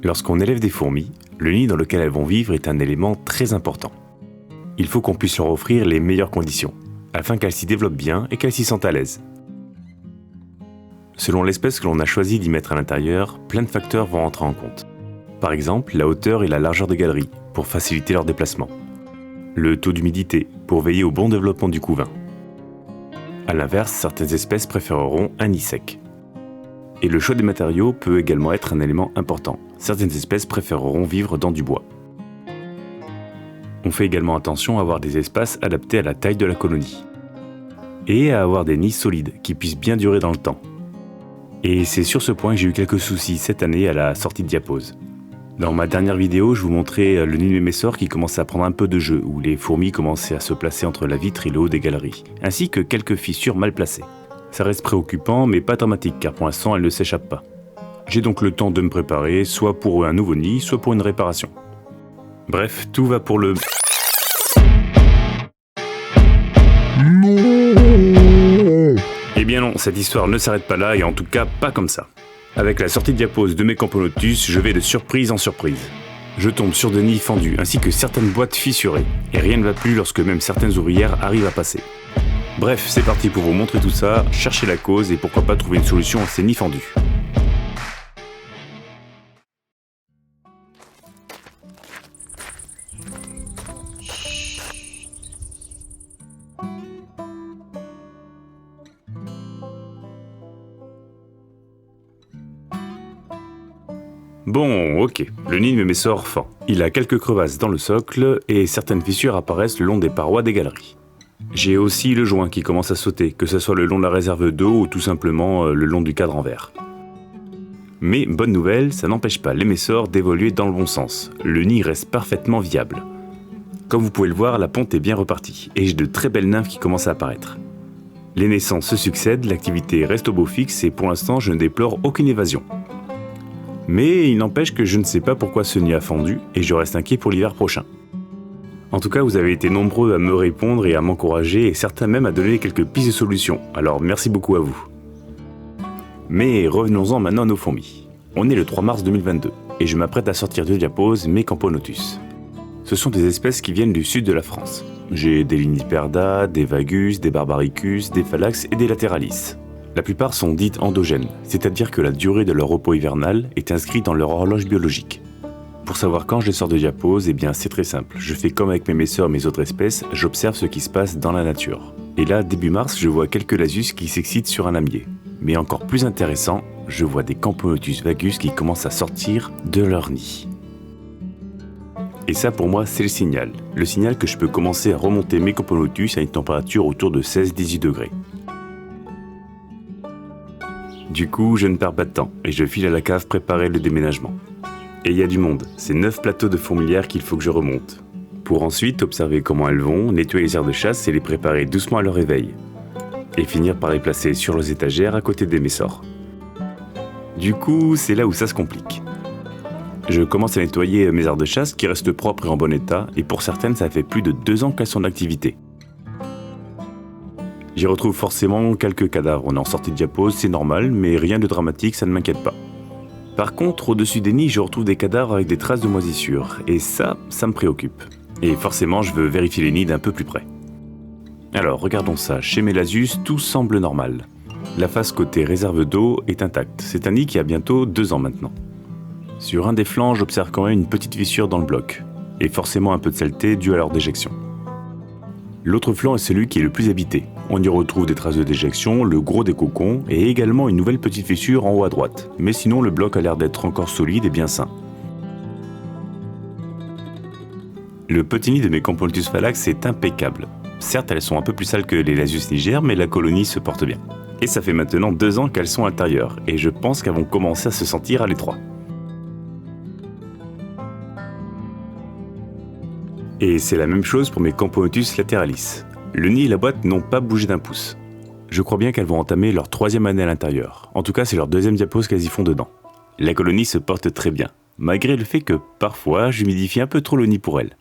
Lorsqu'on élève des fourmis, le nid dans lequel elles vont vivre est un élément très important. Il faut qu'on puisse leur offrir les meilleures conditions, afin qu'elles s'y développent bien et qu'elles s'y sentent à l'aise. Selon l'espèce que l'on a choisi d'y mettre à l'intérieur, plein de facteurs vont entrer en compte. Par exemple, la hauteur et la largeur des galeries, pour faciliter leur déplacement. Le taux d'humidité, pour veiller au bon développement du couvain. A l'inverse, certaines espèces préféreront un nid sec. Et le choix des matériaux peut également être un élément important. Certaines espèces préféreront vivre dans du bois. On fait également attention à avoir des espaces adaptés à la taille de la colonie. Et à avoir des nids solides, qui puissent bien durer dans le temps. Et c'est sur ce point que j'ai eu quelques soucis cette année à la sortie de Diapose. Dans ma dernière vidéo, je vous montrais le nid de Mémessor qui commençait à prendre un peu de jeu, où les fourmis commençaient à se placer entre la vitre et le haut des galeries, ainsi que quelques fissures mal placées. Ça reste préoccupant, mais pas dramatique, car pour l'instant, elles ne s'échappent pas. J'ai donc le temps de me préparer, soit pour un nouveau nid, soit pour une réparation. Bref, tout va pour le... Eh bien non, cette histoire ne s'arrête pas là, et en tout cas pas comme ça. Avec la sortie de Diapose de mes Camponotus, je vais de surprise en surprise. Je tombe sur des nids fendus, ainsi que certaines boîtes fissurées, et rien ne va plus lorsque même certaines ouvrières arrivent à passer. Bref, c'est parti pour vous montrer tout ça, chercher la cause et pourquoi pas trouver une solution à ces nids fendus. Bon, ok, le nid de Mémessor fend. Il a quelques crevasses dans le socle et certaines fissures apparaissent le long des parois des galeries. J'ai aussi le joint qui commence à sauter, que ce soit le long de la réserve d'eau ou tout simplement le long du cadre en verre. Mais bonne nouvelle, ça n'empêche pas les Mémessor d'évoluer dans le bon sens. Le nid reste parfaitement viable. Comme vous pouvez le voir, la ponte est bien repartie et j'ai de très belles nymphes qui commencent à apparaître. Les naissances se succèdent, l'activité reste au beau fixe et pour l'instant je ne déplore aucune évasion. Mais il n'empêche que je ne sais pas pourquoi ce nid a fendu et je reste inquiet pour l'hiver prochain. En tout cas, vous avez été nombreux à me répondre et à m'encourager et certains même à donner quelques pistes de solutions, alors merci beaucoup à vous. Mais revenons-en maintenant à nos fourmis. On est le 3 mars 2022 et je m'apprête à sortir de Diapose mes Camponotus. Ce sont des espèces qui viennent du sud de la France. J'ai des Liniperda, des Vagus, des Barbaricus, des Phalax et des Lateralis. La plupart sont dites endogènes, c'est-à-dire que la durée de leur repos hivernal est inscrite dans leur horloge biologique. Pour savoir quand je sors de Diapose, eh bien c'est très simple. Je fais comme avec mes Mémessor et mes autres espèces, j'observe ce qui se passe dans la nature. Et là, début mars, je vois quelques Lasus qui s'excitent sur un lamier. Mais encore plus intéressant, je vois des Camponotus vagus qui commencent à sortir de leur nid. Et ça pour moi c'est le signal. Le signal que je peux commencer à remonter mes Camponotus à une température autour de 16-18 degrés. Du coup, je ne perds pas de temps et je file à la cave préparer le déménagement. Et il y a du monde, c'est 9 plateaux de fourmilières qu'il faut que je remonte. Pour ensuite observer comment elles vont, nettoyer les aires de chasse et les préparer doucement à leur réveil. Et finir par les placer sur les étagères à côté des Mémessor. Du coup, c'est là où ça se complique. Je commence à nettoyer mes aires de chasse qui restent propres et en bon état, et pour certaines, ça fait plus de 2 ans qu'elles sont en activité. J'y retrouve forcément quelques cadavres, on est en sortie de Diapose, c'est normal, mais rien de dramatique, ça ne m'inquiète pas. Par contre, au-dessus des nids, je retrouve des cadavres avec des traces de moisissure, et ça me préoccupe. Et forcément, je veux vérifier les nids d'un peu plus près. Alors, regardons ça, chez mes Lasus, tout semble normal. La face côté réserve d'eau est intacte, c'est un nid qui a bientôt 2 ans maintenant. Sur un des flancs, j'observe quand même une petite fissure dans le bloc, et forcément un peu de saleté due à leur déjection. L'autre flanc est celui qui est le plus habité. On y retrouve des traces de déjection, le gros des cocons et également une nouvelle petite fissure en haut à droite. Mais sinon, le bloc a l'air d'être encore solide et bien sain. Le petit nid de mes Camponotus Phalax est impeccable. Certes, elles sont un peu plus sales que les Lasus niger, mais la colonie se porte bien. Et ça fait maintenant 2 ans qu'elles sont à l'intérieur, et je pense qu'elles vont commencer à se sentir à l'étroit. Et c'est la même chose pour mes Camponotus lateralis. Le nid et la boîte n'ont pas bougé d'un pouce. Je crois bien qu'elles vont entamer leur 3e année à l'intérieur. En tout cas, c'est leur 2e diapose qu'elles y font dedans. La colonie se porte très bien, malgré le fait que parfois j'humidifie un peu trop le nid pour elles.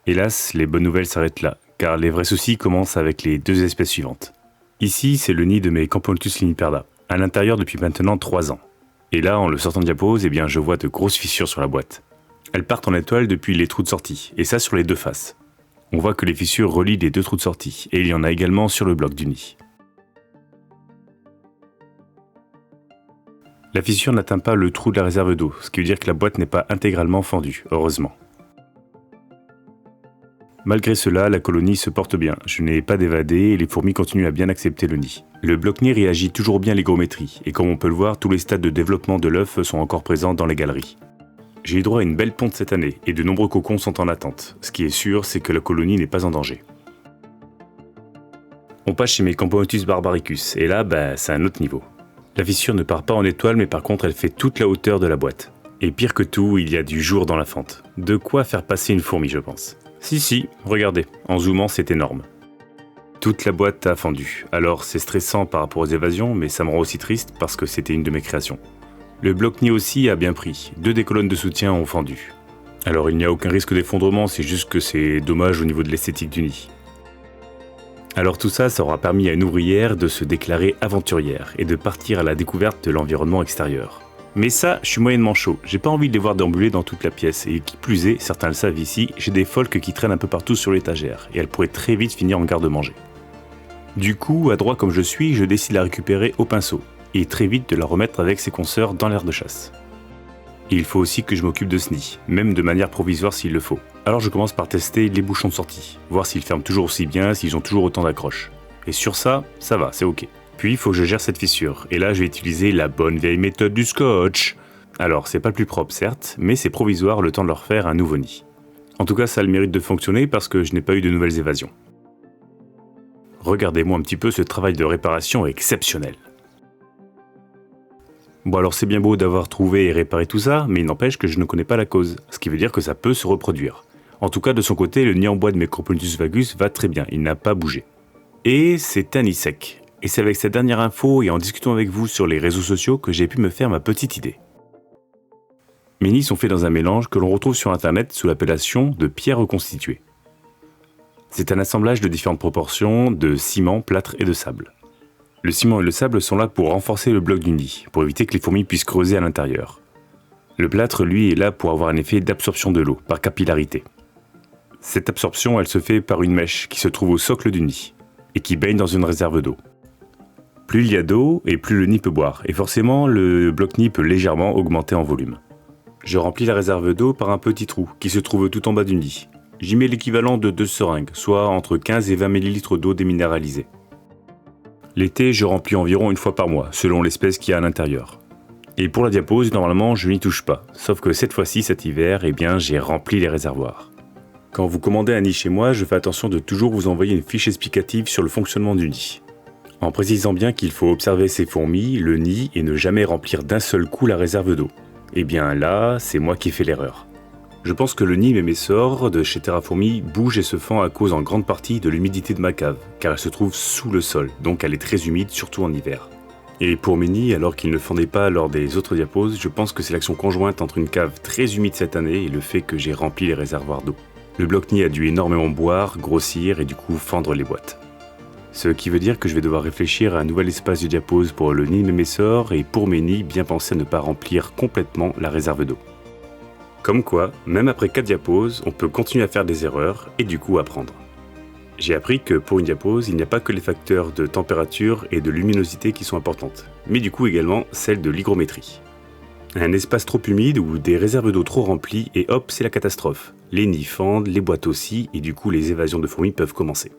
Hélas, les bonnes nouvelles s'arrêtent là, car les vrais soucis commencent avec les 2 espèces suivantes. Ici, c'est le nid de mes Camponotus liniperda. à l'intérieur depuis maintenant 3 ans. Et là, en le sortant de diapose, eh bien, je vois de grosses fissures sur la boîte. Elles partent en étoile depuis les trous de sortie, et ça sur les deux faces. On voit que les fissures relient les deux trous de sortie, et il y en a également sur le bloc du nid. La fissure n'atteint pas le trou de la réserve d'eau, ce qui veut dire que la boîte n'est pas intégralement fendue, heureusement. Malgré cela, la colonie se porte bien, je n'ai pas d'évadé et les fourmis continuent à bien accepter le nid. Le bloc-nid réagit toujours bien à l'hygrométrie, et comme on peut le voir, tous les stades de développement de l'œuf sont encore présents dans les galeries. J'ai eu droit à une belle ponte cette année, et de nombreux cocons sont en attente. Ce qui est sûr, c'est que la colonie n'est pas en danger. On passe chez mes Camponotus barbaricus, et là, c'est un autre niveau. La fissure ne part pas en étoile, mais par contre elle fait toute la hauteur de la boîte. Et pire que tout, il y a du jour dans la fente. De quoi faire passer une fourmi, je pense. Si, regardez, en zoomant c'est énorme. Toute la boîte a fendu, alors c'est stressant par rapport aux évasions, mais ça me rend aussi triste parce que c'était une de mes créations. Le bloc-nid aussi a bien pris, 2 des colonnes de soutien ont fendu. Alors il n'y a aucun risque d'effondrement, c'est juste que c'est dommage au niveau de l'esthétique du nid. Alors tout ça, ça aura permis à une ouvrière de se déclarer aventurière et de partir à la découverte de l'environnement extérieur. Mais ça, je suis moyennement chaud, j'ai pas envie de les voir déambuler dans toute la pièce, et qui plus est, certains le savent ici, j'ai des folks qui traînent un peu partout sur l'étagère, et elles pourraient très vite finir en garde-manger. Du coup, adroit comme je suis, je décide de la récupérer au pinceau, et très vite de la remettre avec ses consoeurs dans l'aire de chasse. Et il faut aussi que je m'occupe de ce nid, même de manière provisoire s'il le faut. Alors je commence par tester les bouchons de sortie, voir s'ils ferment toujours aussi bien, s'ils ont toujours autant d'accroches. Et sur ça va, c'est ok. Puis il faut que je gère cette fissure, et là je vais utiliser la bonne vieille méthode du scotch. Alors c'est pas le plus propre certes, mais c'est provisoire le temps de leur faire un nouveau nid. En tout cas ça a le mérite de fonctionner parce que je n'ai pas eu de nouvelles évasions. Regardez-moi un petit peu ce travail de réparation exceptionnel. Bon alors c'est bien beau d'avoir trouvé et réparé tout ça, mais il n'empêche que je ne connais pas la cause, ce qui veut dire que ça peut se reproduire. En tout cas de son côté, le nid en bois de mes Camponotus vagus va très bien, il n'a pas bougé. Et c'est un nid sec. Et c'est avec cette dernière info et en discutant avec vous sur les réseaux sociaux que j'ai pu me faire ma petite idée. Mes nids sont faits dans un mélange que l'on retrouve sur internet sous l'appellation de pierre reconstituée. C'est un assemblage de différentes proportions de ciment, plâtre et de sable. Le ciment et le sable sont là pour renforcer le bloc du nid, pour éviter que les fourmis puissent creuser à l'intérieur. Le plâtre, lui, est là pour avoir un effet d'absorption de l'eau, par capillarité. Cette absorption, elle se fait par une mèche qui se trouve au socle du nid, et qui baigne dans une réserve d'eau. Plus il y a d'eau, et plus le nid peut boire, et forcément, le bloc-nid peut légèrement augmenter en volume. Je remplis la réserve d'eau par un petit trou, qui se trouve tout en bas du nid. J'y mets l'équivalent de 2 seringues, soit entre 15 et 20 ml d'eau déminéralisée. L'été, je remplis environ une fois par mois, selon l'espèce qu'il y a à l'intérieur. Et pour la diapose, normalement, je n'y touche pas. Sauf que cette fois-ci, cet hiver, j'ai rempli les réservoirs. Quand vous commandez un nid chez moi, je fais attention de toujours vous envoyer une fiche explicative sur le fonctionnement du nid. En précisant bien qu'il faut observer ces fourmis, le nid, et ne jamais remplir d'un seul coup la réserve d'eau. Et bien là, c'est moi qui fais l'erreur. Je pense que le nid Mémessor de chez Terrafourmi bouge et se fend à cause en grande partie de l'humidité de ma cave, car elle se trouve sous le sol, donc elle est très humide, surtout en hiver. Et pour mes nids, alors qu'ils ne fendaient pas lors des autres diaposes, je pense que c'est l'action conjointe entre une cave très humide cette année et le fait que j'ai rempli les réservoirs d'eau. Le bloc-nid a dû énormément boire, grossir et du coup fendre les boîtes. Ce qui veut dire que je vais devoir réfléchir à un nouvel espace de diapose pour le nid Mémessor et pour mes nids, bien penser à ne pas remplir complètement la réserve d'eau. Comme quoi, même après 4 diaposes, on peut continuer à faire des erreurs et du coup apprendre. J'ai appris que pour une diapose, il n'y a pas que les facteurs de température et de luminosité qui sont importantes, mais du coup également celles de l'hygrométrie. Un espace trop humide ou des réserves d'eau trop remplies et hop, c'est la catastrophe. Les nids fendent, les boîtes aussi et du coup les évasions de fourmis peuvent commencer.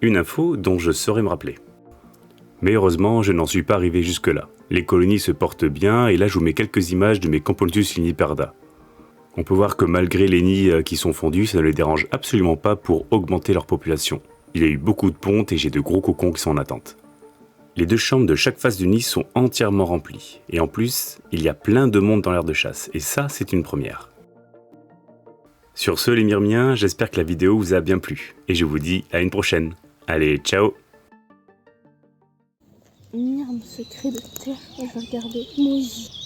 Une info dont je saurais me rappeler. Mais heureusement, je n'en suis pas arrivé jusque-là. Les colonies se portent bien et là je vous mets quelques images de mes Camponotus liniparda. On peut voir que malgré les nids qui sont fondus, ça ne les dérange absolument pas pour augmenter leur population. Il y a eu beaucoup de pontes et j'ai de gros cocons qui sont en attente. Les 2 chambres de chaque face du nid sont entièrement remplies. Et en plus, il y a plein de monde dans l'aire de chasse. Et ça, c'est une première. Sur ce, les myrmiens, j'espère que la vidéo vous a bien plu. Et je vous dis à une prochaine. Allez, ciao! Merde, secret de terre, je vais regarder. Moji.